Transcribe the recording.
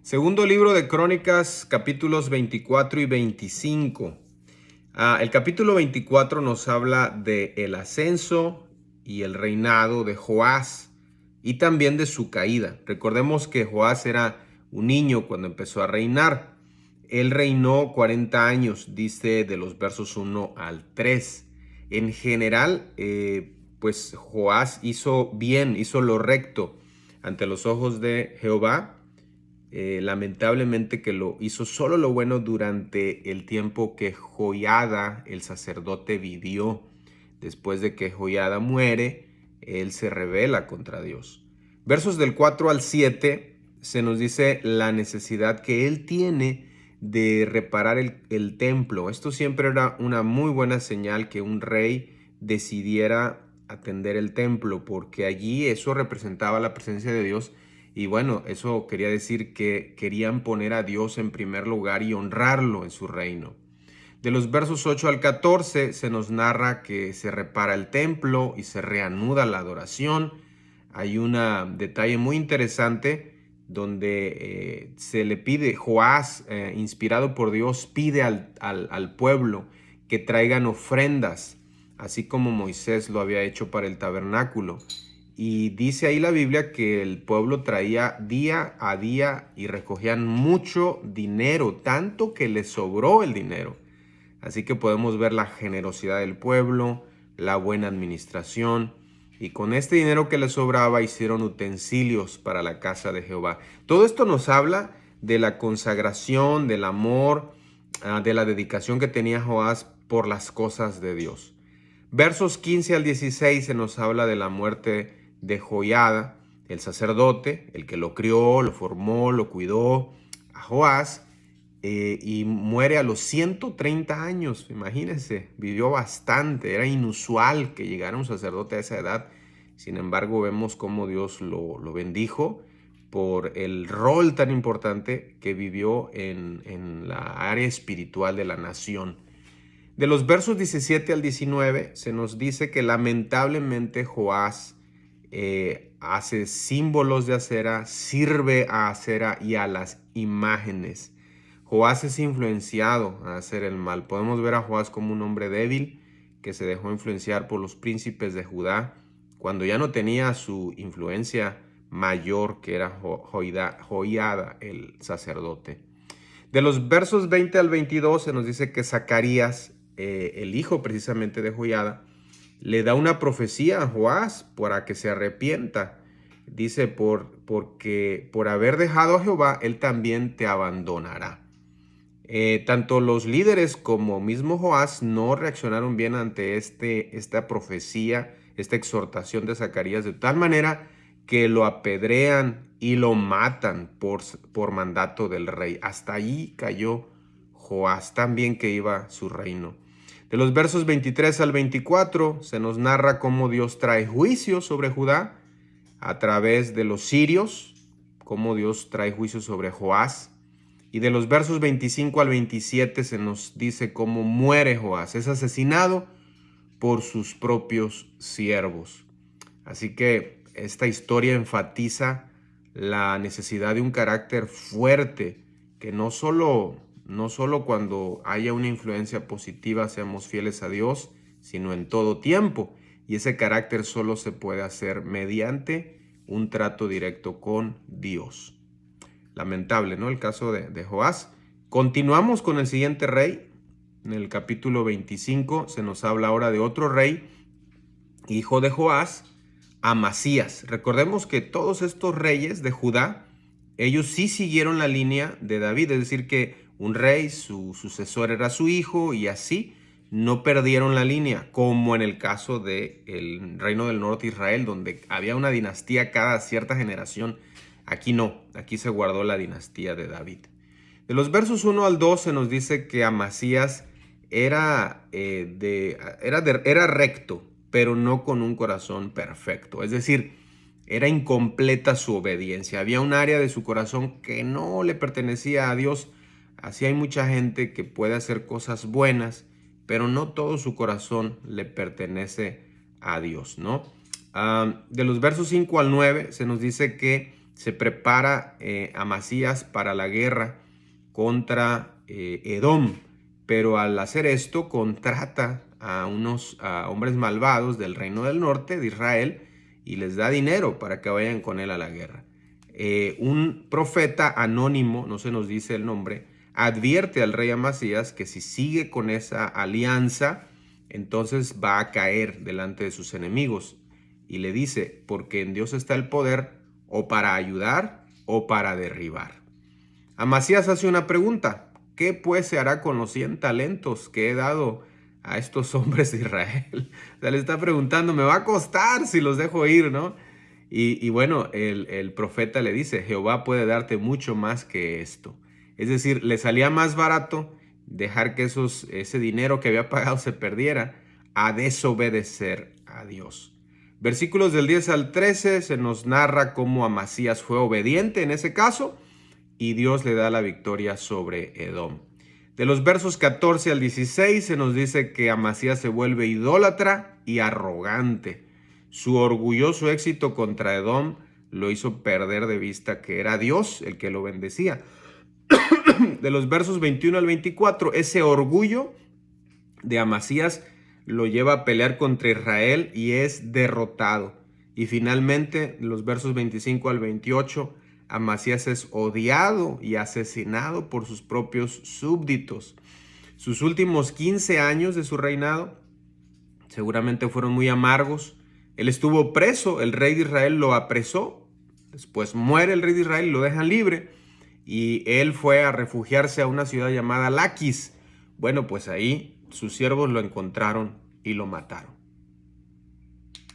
Segundo libro de Crónicas, capítulos 24 y 25. El capítulo 24 nos habla de el ascenso y el reinado de Joás y también de su caída. Recordemos que Joás era un niño cuando empezó a reinar. Él reinó 40 años, dice de los versos 1 al 3. En general, pues Joás hizo bien, hizo lo recto ante los ojos de Jehová. Lamentablemente que lo hizo solo lo bueno durante el tiempo que Joiada, el sacerdote, vivió. Después de que Joiada muere, él se rebela contra Dios. Versos del 4 al 7 se nos dice la necesidad que él tiene de reparar el templo. Esto siempre era una muy buena señal que un rey decidiera atender el templo, porque allí eso representaba la presencia de Dios. Y bueno, eso quería decir que querían poner a Dios en primer lugar y honrarlo en su reino. De los versos 8 al 14 se nos narra que se repara el templo y se reanuda la adoración. Hay un detalle muy interesante donde se le pide, Joás, inspirado por Dios, pide al pueblo que traigan ofrendas, así como Moisés lo había hecho para el tabernáculo. Y dice ahí la Biblia que el pueblo traía día a día y recogían mucho dinero, tanto que les sobró el dinero. Así que podemos ver la generosidad del pueblo, la buena administración, y con este dinero que les sobraba hicieron utensilios para la casa de Jehová. Todo esto nos habla de la consagración, del amor, de la dedicación que tenía Joás por las cosas de Dios. Versos 15 al 16 se nos habla de la muerte de Joiada, el sacerdote, el que lo crió, lo formó, lo cuidó, a Joás, y muere a los 130 años. Imagínense, vivió bastante, era inusual que llegara un sacerdote a esa edad. Sin embargo, vemos cómo Dios lo bendijo por el rol tan importante que vivió en la área espiritual de la nación. De los versos 17 al 19 se nos dice que lamentablemente Joás hace símbolos de acera, sirve a acera y a las imágenes. Joás es influenciado a hacer el mal. Podemos ver a Joás como un hombre débil que se dejó influenciar por los príncipes de Judá cuando ya no tenía su influencia mayor, que era Joiada, el sacerdote. De los versos 20 al 22 se nos dice que Zacarías, el hijo precisamente de Joiada, le da una profecía a Joás para que se arrepienta. Dice, porque por haber dejado a Jehová, él también te abandonará. Tanto los líderes como mismo Joás no reaccionaron bien ante esta profecía, esta exhortación de Zacarías, de tal manera que lo apedrean y lo matan por mandato del rey. Hasta allí cayó Joás, tan bien que iba su reino. De los versos 23 al 24 se nos narra cómo Dios trae juicio sobre Judá a través de los sirios, cómo Dios trae juicio sobre Joás. Y de los versos 25 al 27 se nos dice cómo muere Joás. Es asesinado por sus propios siervos. Así que esta historia enfatiza la necesidad de un carácter fuerte, que no solo cuando haya una influencia positiva seamos fieles a Dios, sino en todo tiempo. Y ese carácter solo se puede hacer mediante un trato directo con Dios. Lamentable, ¿no? El caso de Joás. Continuamos con el siguiente rey. En el capítulo 25 se nos habla ahora de otro rey, hijo de Joás, Amasías. Recordemos que todos estos reyes de Judá, ellos sí siguieron la línea de David, es decir, que un rey, su sucesor era su hijo, y así no perdieron la línea, como en el caso del reino del norte de Israel, donde había una dinastía cada cierta generación. Aquí no, aquí se guardó la dinastía de David. De los versos 1 al 2 se nos dice que Amasías era recto, pero no con un corazón perfecto. Es decir, era incompleta su obediencia. Había un área de su corazón que no le pertenecía a Dios. Así hay mucha gente que puede hacer cosas buenas, pero no todo su corazón le pertenece a Dios, ¿no? De los versos 5 al 9 se nos dice que se prepara Amasías para la guerra contra Edom, pero al hacer esto contrata a unos hombres malvados del reino del norte de Israel y les da dinero para que vayan con él a la guerra. Un profeta anónimo, no se nos dice el nombre, advierte al rey Amasías que si sigue con esa alianza, entonces va a caer delante de sus enemigos. Y le dice, porque en Dios está el poder o para ayudar o para derribar. Amasías hace una pregunta: ¿qué pues se hará con los 100 talentos que he dado a estos hombres de Israel? O sea, le está preguntando, me va a costar si los dejo ir, ¿no? Y bueno, el profeta le dice, Jehová puede darte mucho más que esto. Es decir, le salía más barato dejar que ese dinero que había pagado se perdiera a desobedecer a Dios. Versículos del 10 al 13 se nos narra cómo Amasías fue obediente en ese caso y Dios le da la victoria sobre Edom. De los versos 14 al 16 se nos dice que Amasías se vuelve idólatra y arrogante. Su orgulloso éxito contra Edom lo hizo perder de vista que era Dios el que lo bendecía. De los versos 21 al 24, ese orgullo de Amasías lo lleva a pelear contra Israel y es derrotado. Y finalmente, los versos 25 al 28, Amasías es odiado y asesinado por sus propios súbditos. Sus últimos 15 años de su reinado seguramente fueron muy amargos. Él estuvo preso, el rey de Israel lo apresó, después muere el rey de Israel y lo dejan libre, y él fue a refugiarse a una ciudad llamada Laquis. Bueno, pues ahí sus siervos lo encontraron y lo mataron.